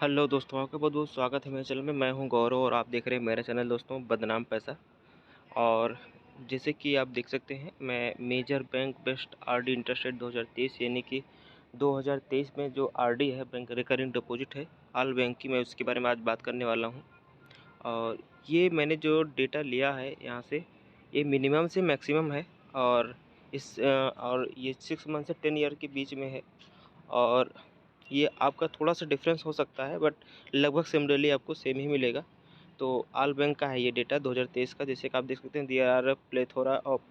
Hello दोस्तों, आपका बहुत बहुत स्वागत है मेरे चैनल में। मैं हूं गौरव और आप देख रहे हैं मेरा चैनल दोस्तों बदनाम पैसा। और जैसे कि आप देख सकते हैं, मैं major bank best RD interest rate 2023 यानी कि 2023 में जो आरडी है, बैंक रिकरिंग डिपॉजिट है ऑल बैंक की, मैं उसके बारे में आज बात करने वाला हूं। और ये मैंने जो डेटा लिया है यहाँ से, ये मिनिमम से मैक्सिमम है। और और ये 6 मंथ से 10 ईयर के बीच में है। और ये आपका थोड़ा-सा डिफ़रेंस हो सकता है, बट लगभग सिमिलरली आपको सेम ही मिलेगा। तो ऑल बैंक का है ये डेटा 2023 का। जैसे कि आप देख सकते हैं, there are plethora of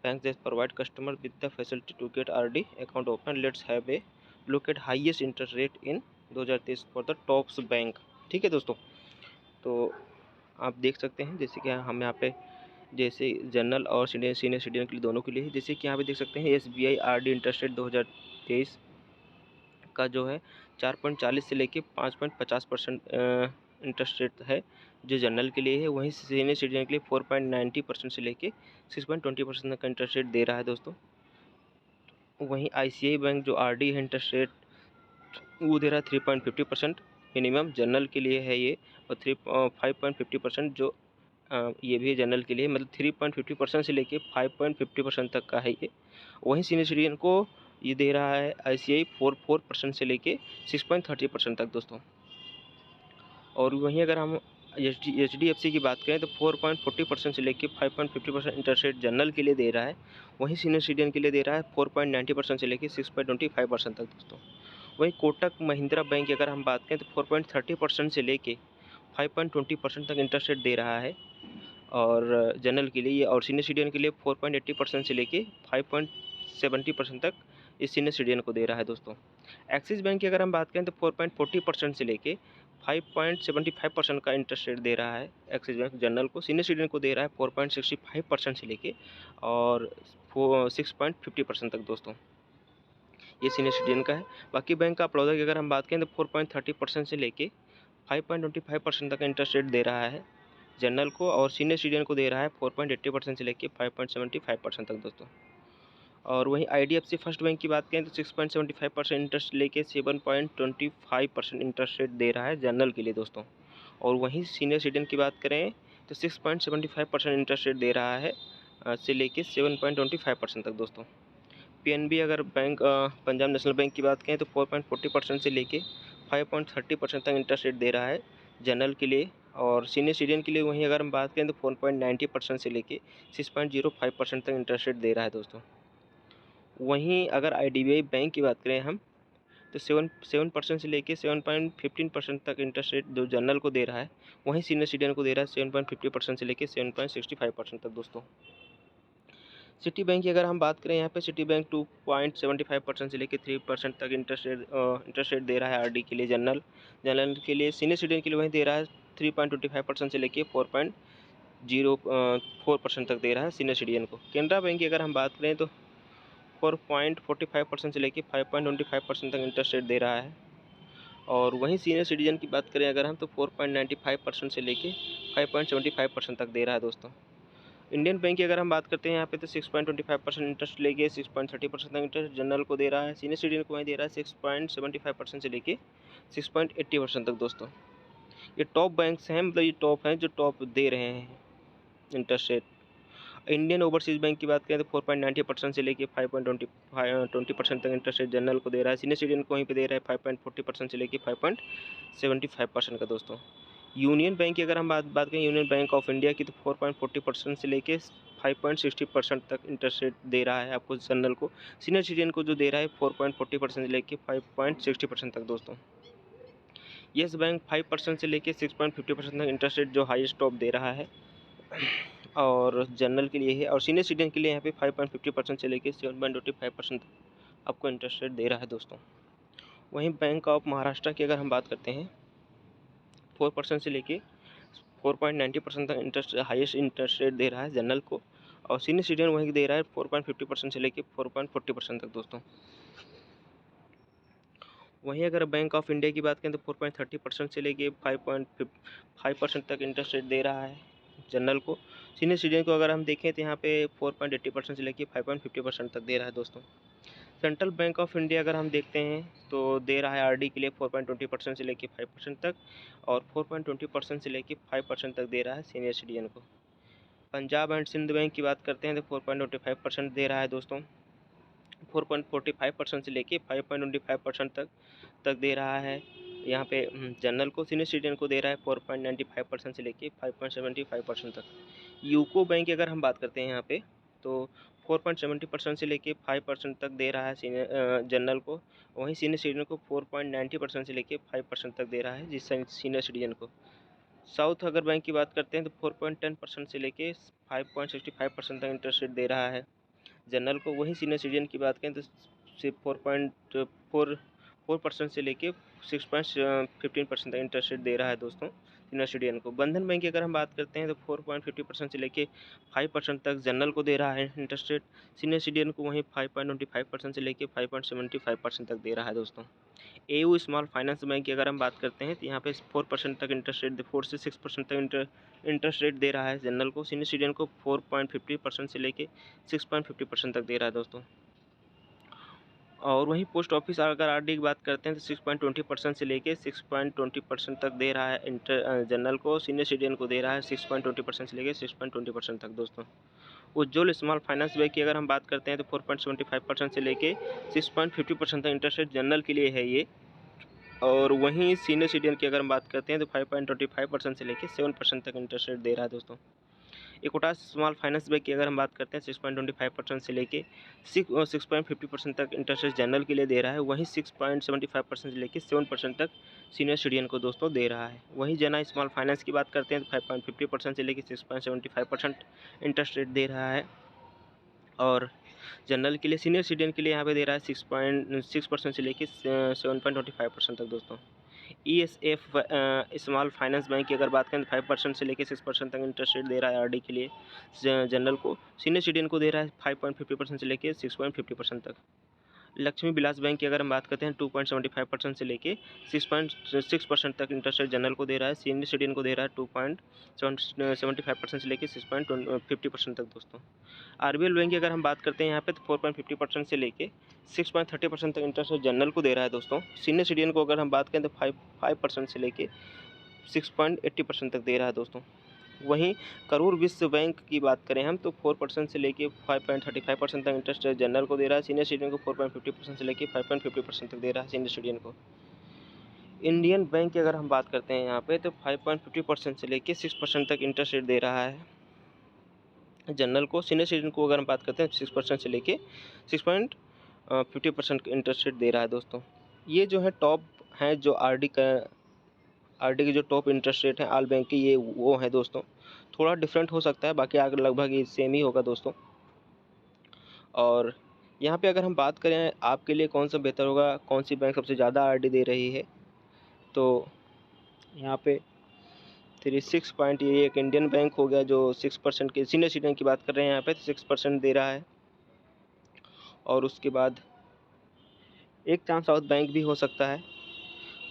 banks that provide customer with the facility to get RD account open. Let's have a look at highest interest rate in 2023 for the tops bank. ठीक है दोस्तों, तो आप देख सकते हैं जैसे कि हम यहाँ पे जैसे जनरल और सीनियर सिटीजन के लिए दोनों के लिए है। जैसे कि यहाँ पे देख सकते हैं एसबीआई आरडी इंटरेस्ट रेट 2023 का जो है 4.40 से लेके 5.50% इंटरेस्ट रेट है जो जनरल के लिए है। वहीं सीनियर सिटीजन के लिए 4.90% से लेके 6.20% तक का इंटरेस्ट रेट दे रहा है दोस्तों। वहीं आईसीआई बैंक जो आरडी है इंटरेस्ट रेट वो दे रहा है 3.50% मिनिमम जनरल के लिए है ये। और 5.50% जो ये भी जनरल के लिए, मतलब 3.50% से लेके 5.50% तक का है ये। वहीं सीनियर सिटीजन को ये दे रहा है आईसीआई 4% से लेके 6.30% तक दोस्तों। और वहीं अगर हम एचडीएफसी की बात करें तो 4.40% से लेके 5.50% इंटरेस्ट रेट जनरल के लिए दे रहा है। वहीं सीनियर सिटीजन के लिए दे रहा है 4.90% से लेके 6.25% तक दोस्तों। वहीं कोटक महिंद्रा बैंक की अगर हम बात करें तो 4.30% से लेके 5.20% तक इंटरेस्ट रेट दे रहा है और जनरल के लिए। और सीनियर सिटीजन के लिए 4.80% से लेके 5.70% तक इस सीनियर सिटीजन को दे रहा है दोस्तों। एक्सिस बैंक की अगर हम बात करें तो 4.40% से लेके 5.75% का इंटरेस्ट रेट दे रहा है एक्सिस बैंक जनरल को। सीनियर सिटीजन को दे रहा है 4.65% से लेके और 6.50% तक दोस्तों। ये सीनियर सिटीजन का है। बाकी बैंक ऑफ बड़ौदा की अगर हम बात करें तो 4.30% से लेके 5.25% तक का इंटरेस्ट रेट दे रहा है जनरल को। और सीनियर सिटीजन को दे रहा है 4.80% से लेके 5.75% तक दोस्तों। और वहीं आईडीएफसी फर्स्ट बैंक की बात करें तो 6.75% इंटरेस्ट लेके 7.25% इंटरेस्ट रेट दे रहा है जनरल के लिए दोस्तों। और वहीं सीनियर सिटीजन की बात करें तो 6.75% इंटरेस्ट रेट दे रहा है से लेके 7.25% तक दोस्तों। पीएनबी अगर बैंक पंजाब नेशनल बैंक की बात करें तो 4.40% से लेके 5.30% तक इंटरेस्ट रेट दे रहा है जनरल के लिए। और सीनियर सिटीजन के लिए वहीं अगर हम बात करें तो 4.90% से लेके 6.05% तक इंटरेस्ट रेट दे रहा है दोस्तों। वहीं अगर आईडीबीआई बैंक की बात करें हम तो 7% से लेके 7.15% तक इंटरेस्ट रेट जो जनरल को दे रहा है, वहीं सीनियर सिटीजन को दे रहा है 7.50% से लेके 7.65% तक दोस्तों। सिटी बैंक की अगर हम बात करें यहाँ पे सिटी बैंक 2.75% से लेके 3% तक इंटरेस्ट रेट दे रहा है आरडी के लिए जनरल के लिए। सीनियर सिटीजन के लिए वहीं दे रहा है 3.25% से लेके 4.04% तक दे रहा है सीनियर सिटीजन को। कैनरा बैंक की अगर हम बात करें तो 4.45% से लेके 5.25% तक इंटरेस्ट रेट दे रहा है। और वहीं सीनियर सिटीजन की बात करें अगर हम तो 4.95% से लेके 5.75% तक दे रहा है दोस्तों। इंडियन बैंक की अगर हम बात करते हैं यहाँ पे तो 6.25% इंटरेस्ट लेके 6.30% तक इंटरेस्ट जनरल को दे रहा है। सीनियर सिटीजन को वहीं दे रहा है 6.75% से लेके 6.80% तक दोस्तों। ये टॉप बैंक्स हैं, मतलब ये टॉप हैं जो टॉप दे रहे हैं interest rate. Indian overseas bank की बात करें तो 4.90% से लेके 5.20% तक इंटरेस्ट रेट जनरल को दे रहा है। सीनियर सिटीजन को वहीं पे दे रहा है 5.40% से लेके 5.75% का दोस्तों। यूनियन बैंक की अगर हम बात करें यूनियन बैंक ऑफ इंडिया की तो 4.40% से लेके 5.60% तक इंटरेस्ट रेट दे रहा है आपको जनरल को। सीनियर सिटीजन को जो दे रहा है 4.40% से लेके 5.60% तक दोस्तों। येस बैंक 5% से लेके 6.50% तक इंटरेस्ट रेट जो हाईएस्ट टॉप दे रहा है और जनरल के लिए है। और सीनियर सिटीजन के लिए यहाँ पे 5.50% से लेके 7.25% तक आपको इंटरेस्ट रेट दे रहा है दोस्तों। वहीं बैंक ऑफ महाराष्ट्र की अगर हम बात करते हैं 4% से लेके 4.90% तक हाईएस्ट इंटरेस्ट रेट दे रहा है जनरल को। और सीनियर सिटीजन वहीं दे रहा है 4.50% से लेके 4.40% तक दोस्तों। वहीं अगर बैंक ऑफ इंडिया की बात करें तो 4.30% से लेके 5.5% तक इंटरेस्ट रेट दे रहा है जनरल को। सीनियर सिटीजन को अगर हम देखें तो यहाँ पे 4.80% से लेके 5.50% तक दे रहा है दोस्तों। सेंट्रल बैंक ऑफ इंडिया अगर हम देखते हैं तो दे रहा है आरडी के लिए 4.20% से लेके 5% तक, और 4.20% से लेके 5% तक दे रहा है सीनियर सिटीजन को। पंजाब एंड सिंध बैंक की बात करते हैं तो 4.25% दे रहा है दोस्तों। 4.45% से लेके 5.25% तक दे रहा है। यहाँ पे जनरल को सीनियर सिटीजन को दे रहा है 4.95% से लेके 5.75% तक। यूको बैंक की अगर हम बात करते हैं यहाँ पे तो 4.70% से लेके 5% तक दे रहा है जनरल को। वहीं सीनियर सिटीजन को 4.90% से लेके 5% तक दे रहा है जिस सीनियर सिटीजन को। साउथ अगर बैंक की बात करते हैं तो 4.10% से लेके 5.65% तक इंटरेस्ट रेट दे रहा है जनरल को। वहीं सीनियर सिटीजन की बात करें तो सिर्फ 4.4% से लेके 6.15% तक इंटरेस्ट रेट दे रहा है दोस्तों सीनियर सिटीजन को। बंधन बैंक की अगर हम बात करते हैं तो 4.50% से लेके 5% तक जनरल को दे रहा है इंटरेस्ट रेट। सीनियर सिटीजन को वहीं 5.25% से लेके 5.75% तक दे रहा है दोस्तों। एयू स्मॉल फाइनेंस बैंक की अगर हम बात करते हैं तो यहाँ पे 4% तक इंटरेस्ट रेट 4 से 6% तक इंटरेस्ट रेट दे रहा है जनरल को। सीनियर सिटीजन को 4.50% से लेके 6.50% तक दे रहा है दोस्तों। और वहीं पोस्ट ऑफिस अगर आरडी की बात करते हैं तो 6.20% से लेके 6.20% तक दे रहा है जनरल को। सीनियर सिटीजन को दे रहा है 6.20% से लेके 6.20% तक दोस्तों। उज्ज्वल स्मॉल फाइनेंस बैंक की अगर हम बात करते हैं तो 4.75% से लेके 6.50% तक इंटरेस्ट रेट जनरल के लिए है ये। और वहीं सीनियर सिटीजन की अगर हम बात करते हैं तो 5.25% से लेके 7% तक इंटरेस्ट रेट दे रहा है दोस्तों। इक्विटास स्मॉल फाइनेंस बैंक की अगर हम बात करते हैं 6.25% से लेके 6.50% तक इंटरेस्ट रेट जनरल के लिए दे रहा है। वहीं 6.75% से लेके 7% तक सीनियर सिटीजन को दोस्तों दे रहा है। वहीं जना स्मॉल फाइनेंस की बात करते हैं तो 5.50% से लेके 6.75% इंटरेस्ट रेट दे रहा है। और जनरल के लिए सीनियर सिटीजन के लिए यहाँ पे दे रहा है 6.6% से लेके 7.25% तक दोस्तों। ESF स्मॉल फाइनेंस बैंक की अगर बात करें तो 5% से लेके 6% तक इंटरेस्ट रेट दे रहा है आरडी के लिए जनरल को। सीनियर सिटीजन को दे रहा है 5.50% से लेके 6.50% तक। लक्ष्मी विलास बैंक की अगर हम बात करते हैं 2.75% से लेके 6.6% तक इंटरेस्ट रेट जनरल को दे रहा है। सीनियर सिटीजन को दे रहा है 2.75% से लेके 6.50% तक दोस्तों। आरबीएल बैंक की अगर हम बात करते हैं यहाँ पे तो 4.50% से लेके 6.30% तक इंटरेस्ट रेट जनरल को दे रहा है दोस्तों। सीनियर सिटीजन को अगर हम बात करें तो 5% से लेके 6.80% तक दे रहा है दोस्तों। वहीं करूर विश्व बैंक की बात करें हम तो 4% से लेके 5.35% तक इंटरेस्ट रेट जनरल को दे रहा है। सीनियर सिटीजन को 4.50% से लेके 5.50% तक दे रहा है सीनियर सिटीजन को। इंडियन बैंक की अगर हम बात करते हैं यहाँ पे तो 5.50% से लेके 6% तक इंटरेस्ट रेट दे रहा है जनरल को। सीनियर सिटीजन को अगर हम बात करते हैं 6% से लेके 6.50% इंटरेस्ट रेट दे रहा है दोस्तों। ये जो है टॉप है जो आरडी की जो टॉप इंटरेस्ट रेट है ऑल बैंक की, ये वो है दोस्तों। थोड़ा डिफरेंट हो सकता है, बाकी आगे लगभग ये सेम ही होगा दोस्तों। और यहाँ पे अगर हम बात करें आपके लिए कौन सा बेहतर होगा, कौन सी बैंक सबसे ज़्यादा आरडी दे रही है, तो यहाँ पे 36 पॉइंट ये एक इंडियन बैंक हो गया जो 6% के सीनियर सिटीजन की बात कर रहे हैं यहाँ पे 6% दे रहा है। और उसके बाद एक चांस साउथ बैंक भी हो सकता है।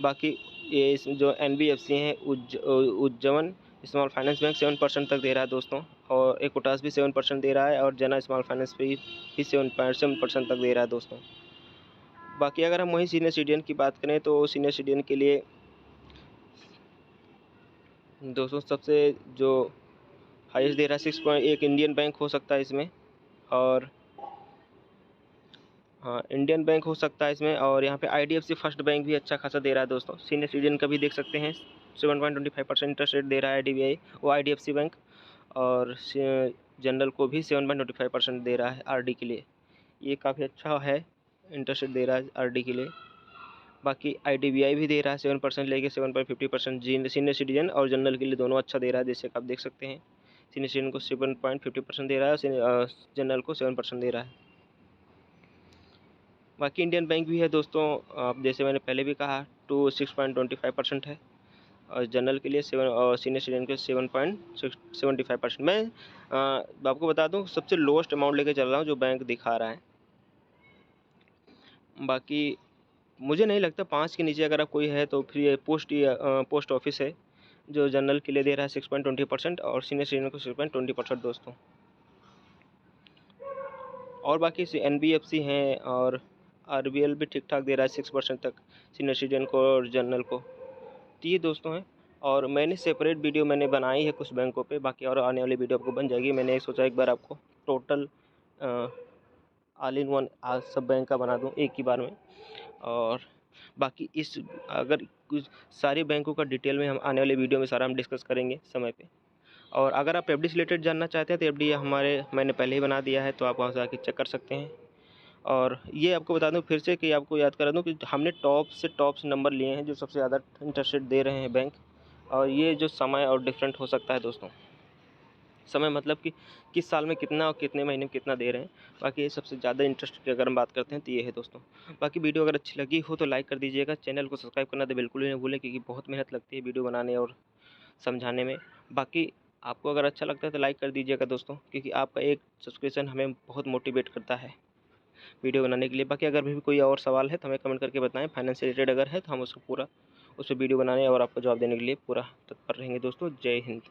बाकी ये जो NBFC हैं उज्जवन स्मॉल फाइनेंस बैंक 7% तक दे रहा है दोस्तों। और इक्विटास भी 7% दे रहा है और जना स्मॉल फाइनेंस भी 7% तक दे रहा है दोस्तों। बाकी अगर हम वहीं सीनियर सिटीजन की बात करें तो सीनियर सिटीजन के लिए दोस्तों सबसे जो हाईएस्ट दे रहा है 6.1 इंडियन बैंक हो सकता है इसमें। और हाँ, इंडियन बैंक हो सकता है इसमें। और यहाँ पे IDFC फर्स्ट बैंक भी अच्छा खासा दे रहा है दोस्तों। सीनियर सिटीजन का भी देख सकते हैं 7.25% इंटरेस्ट रेट दे रहा है IDFC बैंक। और जनरल को भी 7.25% दे रहा है आरडी के लिए। ये काफ़ी अच्छा है, इंटरेस्ट रेट दे रहा है आरडी के लिए। बाकी IDBI भी दे रहा है 7% लेके 7.50%। सीनियर सिटीजन और जनरल के लिए दोनों अच्छा दे रहा है, जैसे आप देख सकते हैं। सीनियर सिटीजन को 7.50% दे रहा है और जनरल को 7% दे रहा है। बाकी इंडियन बैंक भी है दोस्तों, आप जैसे मैंने पहले भी कहा 6.25% है। और जनरल के लिए 7 और सीनियर सिटीजन के 7.75%। मैं आपको बता दूं सबसे लोएस्ट अमाउंट लेके चल रहा हूं जो बैंक दिखा रहा है। बाकी मुझे नहीं लगता 5 के नीचे अगर आप कोई है तो फिर ये पोस्ट ऑफिस है जो जनरल के लिए दे रहा है 6.20% और सीनियर सिटीजन को 6.20% दोस्तों। और बाकी NBFC हैं और RBL भी ठीक ठाक दे रहा है 6% तक सीनियर सिटीजन को और जनरल को। तो ये दोस्तों हैं, और मैंने सेपरेट वीडियो मैंने बनाई है कुछ बैंकों पे, बाकी और आने वाली वीडियो आपको बन जाएगी। मैंने सोचा एक बार आपको टोटल ऑल इन वन आज सब बैंक का बना दूं एक ही बार में। और बाकी इस अगर कुछ सारे बैंकों का डिटेल में हम आने वाले वीडियो में सारा हम डिस्कस करेंगे समय पे। और अगर आप एफडी से रिलेटेड जानना चाहते हैं तो एफडी हमारे मैंने पहले ही बना दिया है, तो आप वहाँ से आके चेक कर सकते हैं। और ये आपको बता दूं फिर से कि आपको याद करा दूं कि हमने टॉप से नंबर लिए हैं जो सबसे ज़्यादा इंटरेस्ट रेट दे रहे हैं बैंक। और ये जो समय और डिफरेंट हो सकता है दोस्तों, समय मतलब कि किस साल में कितना और कितने महीने में कितना दे रहे हैं। बाकी ये सबसे ज़्यादा इंटरेस्ट की अगर हम बात करते हैं तो ये है दोस्तों। बाकी वीडियो अगर अच्छी लगी हो तो लाइक कर दीजिएगा, चैनल को सब्सक्राइब करना तो बिल्कुल ही नहीं भूलें, क्योंकि बहुत मेहनत लगती है वीडियो बनाने और समझाने में। बाकी आपको अगर अच्छा लगता है तो लाइक कर दीजिएगा दोस्तों, क्योंकि आपका एक सब्सक्रिप्शन हमें बहुत मोटिवेट करता है वीडियो बनाने के लिए। बाकी अगर भी कोई और सवाल है तो हमें कमेंट करके बताएं, फाइनेंस से रिलेटेड अगर है तो हम उसको पूरा उस पर वीडियो बनाने और आपको जवाब देने के लिए पूरा तत्पर रहेंगे दोस्तों। जय हिंद।